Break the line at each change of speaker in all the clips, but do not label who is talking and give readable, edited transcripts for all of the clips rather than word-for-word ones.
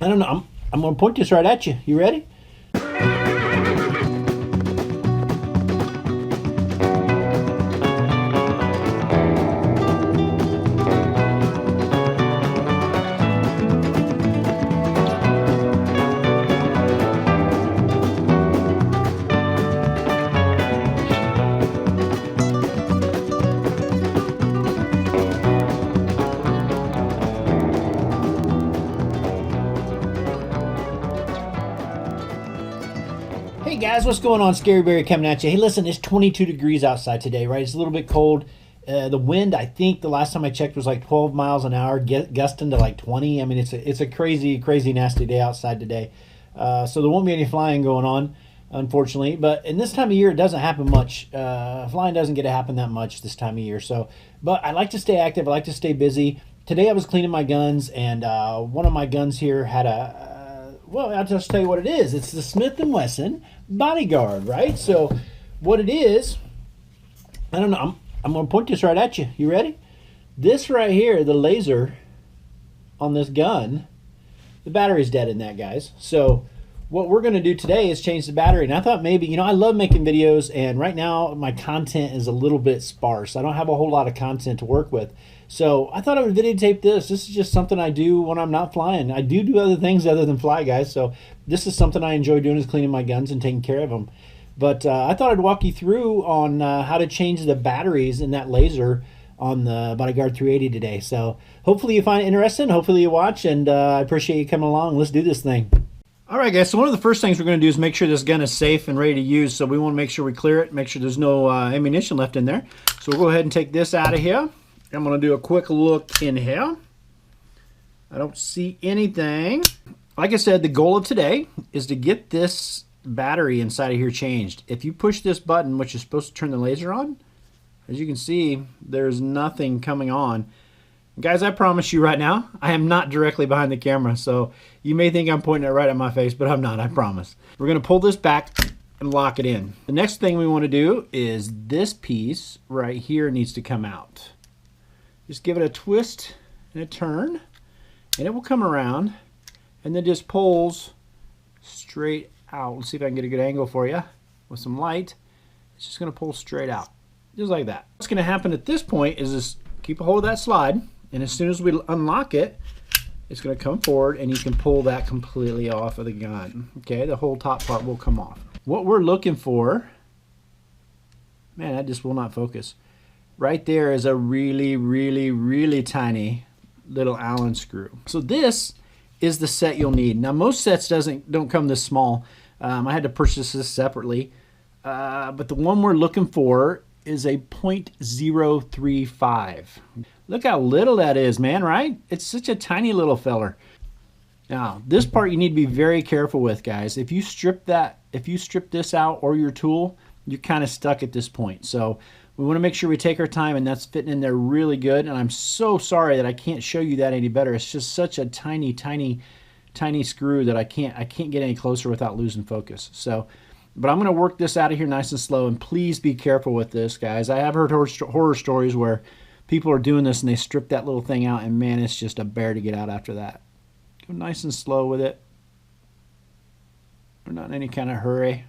I don't know. I'm going to point this right at you. You ready? Hey guys, what's going on? Scary Barry coming at you. Hey, listen, it's 22 degrees outside today, right? It's a little bit cold. The wind, I think the last time I checked was like 12 miles an hour, gusting to like 20. I mean, it's a crazy, nasty day outside today. So there won't be any flying going on, unfortunately. But in this time of year, it doesn't happen much. Flying doesn't get to happen that much this time of year. So, but I like to stay active. I like to stay busy. Today I was cleaning my guns, and one of my guns here had well, I'll just tell you what it is. It's the Smith & Wesson Bodyguard, right? So what it is, I don't know. I'm going to point this right at you. You ready? This right here, the laser on this gun, the battery's dead in that, guys. So what we're going to do today is change the battery. And I thought maybe, you know, I love making videos, and right now my content is a little bit sparse. I don't have a whole lot of content to work with. So I thought I would videotape this. This is just something I do when I'm not flying. I do other things other than fly, guys. So this is something I enjoy doing, is cleaning my guns and taking care of them. But I thought I'd walk you through on how to change the batteries in that laser on the Bodyguard 380 today. So hopefully you find it interesting. Hopefully you watch, and I appreciate you coming along. Let's do this thing. All right, guys, so one of the first things we're going to do is make sure this gun is safe and ready to use. So we want to make sure we clear it, make sure there's no ammunition left in there. So we'll go ahead and take this out of here. I'm going to do a quick look in here. I don't see anything. Like I said, the goal of today is to get this battery inside of here changed. If you push this button, which is supposed to turn the laser on, as you can see, there's nothing coming on. Guys, I promise you right now, I am not directly behind the camera, so you may think I'm pointing it right at my face, but I'm not, I promise. We're going to pull this back and lock it in. The next thing we want to do is this piece right here needs to come out. Just give it a twist and a turn, and it will come around, and then just pulls straight out. Let's see if I can get a good angle for you with some light. It's just going to pull straight out, just like that. What's going to happen at this point is just keep a hold of that slide, and as soon as we unlock it, it's going to come forward, and you can pull that completely off of the gun. Okay, the whole top part will come off. What we're looking for, man, that just will not focus. Right there is a really tiny little Allen screw. So this is the set you'll need. Now most sets don't come this small. I had to purchase this separately, but the one we're looking for is a .035. Look how little that is, man, right? It's such a tiny little feller. Now this part you need to be very careful with, guys. If you strip this out or your tool, you're kind of stuck at this point. So we want to make sure we take our time, and that's fitting in there really good. And I'm so sorry that I can't show you that any better. It's just such a tiny screw that I can't get any closer without losing focus. So, but I'm going to work this out of here nice and slow, and please be careful with this, guys. I have heard horror stories where people are doing this and they strip that little thing out, and man, it's just a bear to get out after that. Go nice and slow with it. We're not in any kind of hurry.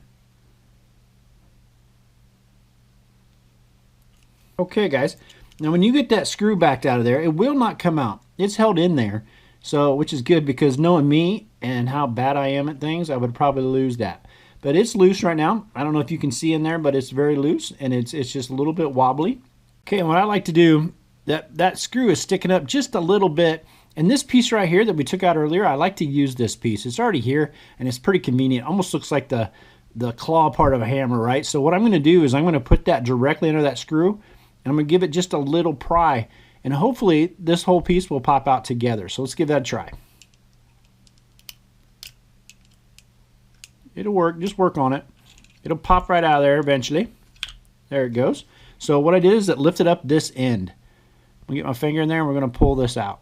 Okay, guys, now when you get that screw backed out of there, it will not come out. It's held in there, so which is good, because knowing me and how bad I am at things, I would probably lose that. But it's loose right now. I don't know if you can see in there, but it's very loose, and it's just a little bit wobbly. Okay, and what I like to do, that screw is sticking up just a little bit, and this piece right here that we took out earlier, I like to use this piece. It's already here, and it's pretty convenient. Almost looks like the claw part of a hammer, right? So what I'm going to do is I'm going to put that directly under that screw, and I'm going to give it just a little pry, and hopefully this whole piece will pop out together. So let's give that a try. It'll work. Just work on it. It'll pop right out of there eventually. There it goes. So what I did is it lifted up this end. I'm going to get my finger in there, and we're going to pull this out.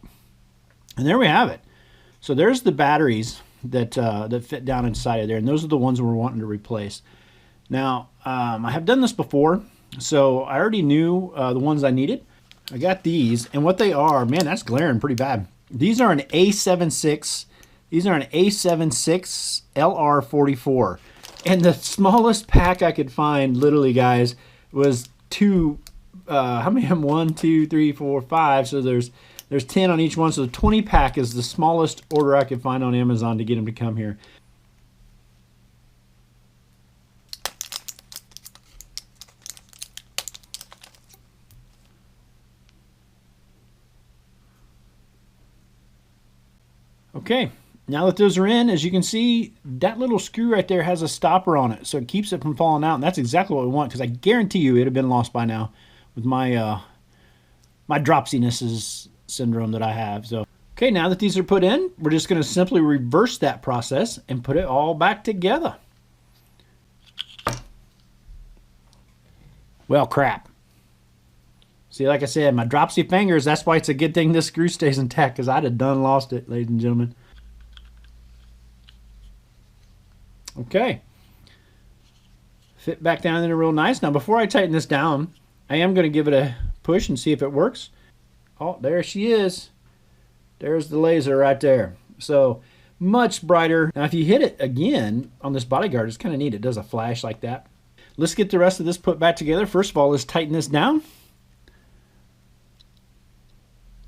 And there we have it. So there's the batteries that fit down inside of there, and those are the ones we're wanting to replace. Now, I have done this before, so I already knew the ones I needed. I got these, and what they are, man, that's glaring pretty bad. These are an A76 These are an A76 LR44. And the smallest pack I could find, literally, guys, was two, how many of them? 1, 2, 3, 4, 5. So there's 10 on each one. So the 20 pack is the smallest order I could find on Amazon to get them to come here. Okay, now that those are in, as you can see, that little screw right there has a stopper on it, so it keeps it from falling out, and that's exactly what we want, because I guarantee you it would have been lost by now with my my dropsiness syndrome that I have. So, okay, now that these are put in, we're just going to simply reverse that process and put it all back together. Well, crap. See, like I said, my dropsy fingers, that's why it's a good thing this screw stays intact, because I'd have done lost it, ladies and gentlemen. Okay. Fit back down there real nice. Now, before I tighten this down, I am going to give it a push and see if it works. Oh, there she is. There's the laser right there. So, much brighter. Now, if you hit it again on this Bodyguard, it's kind of neat. It does a flash like that. Let's get the rest of this put back together. First of all, let's tighten this down.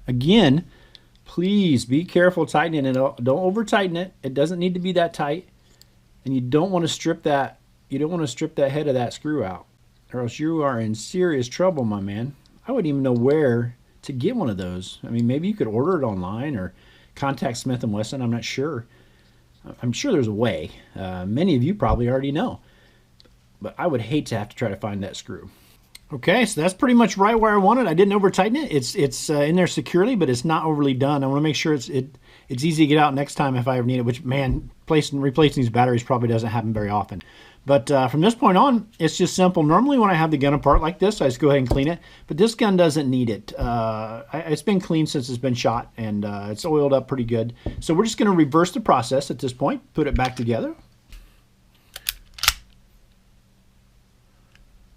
Again, please be careful tightening it. Don't over tighten it. It doesn't need to be that tight. And you don't want to strip that. You don't want to strip that head of that screw out, or else you are in serious trouble, my man. I wouldn't even know where to get one of those. I mean, maybe you could order it online or contact Smith & Wesson. I'm not sure. I'm sure there's a way. Many of you probably already know. But I would hate to have to try to find that screw. Okay, so that's pretty much right where I want it. I didn't over tighten it. It's in there securely, but it's not overly done. I want to make sure it's easy to get out next time if I ever need it, which, man, replacing these batteries probably doesn't happen very often. But from this point on, it's just simple. Normally when I have the gun apart like this, I just go ahead and clean it. But this gun doesn't need it. It's been cleaned since it's been shot, and it's oiled up pretty good. So we're just going to reverse the process at this point, put it back together.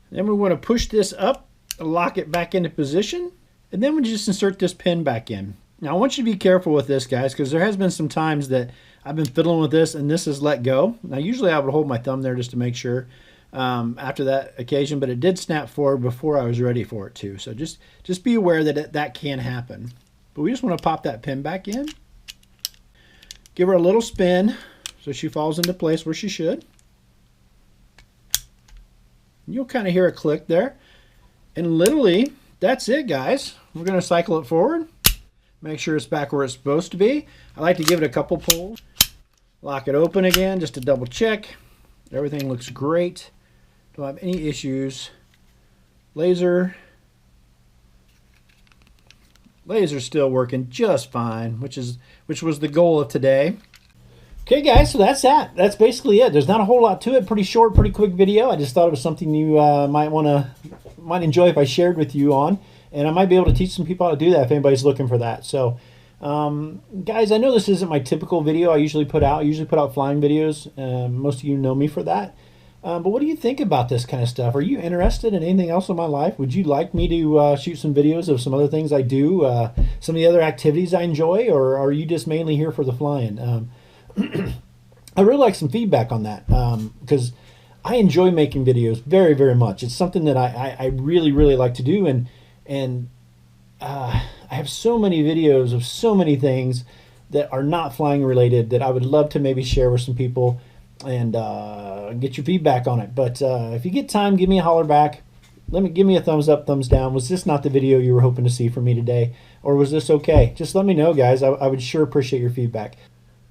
Then we want to push this up, lock it back into position, and then we just insert this pin back in. Now I want you to be careful with this, guys, because there has been some times that I've been fiddling with this and this has let go. Now usually I would hold my thumb there just to make sure after that occasion, but it did snap forward before I was ready for it to. So just be aware that that can happen. But we just want to pop that pin back in, give her a little spin so she falls into place where she should. You'll kind of hear a click there. And literally, that's it, guys. We're going to cycle it forward. Make sure it's back where it's supposed to be. I like to give it a couple pulls. Lock it open again just to double check. Everything looks great. Don't have any issues. Laser's still working just fine, which was the goal of today. Okay, guys, so that's that. That's basically it. There's not a whole lot to it. Pretty short, pretty quick video. I just thought it was something you might enjoy if I shared with you on, and I might be able to teach some people how to do that if anybody's looking for that. So, guys, I know this isn't my typical video I usually put out. I usually put out flying videos. Most of you know me for that. But what do you think about this kind of stuff? Are you interested in anything else in my life? Would you like me to shoot some videos of some other things I do, some of the other activities I enjoy, or are you just mainly here for the flying? I really like some feedback on that because I enjoy making videos very, very much. It's something that I really, really like to do, and I have so many videos of so many things that are not flying related that I would love to maybe share with some people and get your feedback on it. But if you get time, give me a holler back. Give me a thumbs up, thumbs down. Was this not the video you were hoping to see from me today, or was this okay? Just let me know, guys. I would sure appreciate your feedback.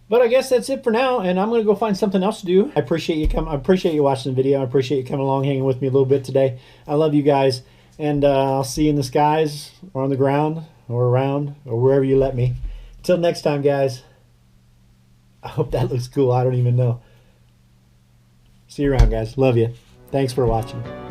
But I guess that's it for now, and I'm going to go find something else to do. I appreciate you watching the video. I appreciate you coming along, hanging with me a little bit today. I love you guys, and I'll see you in the skies or on the ground or around or wherever you let me. Until next time, guys. I hope that looks cool. I don't even know. See you around, guys. Love you. Thanks for watching.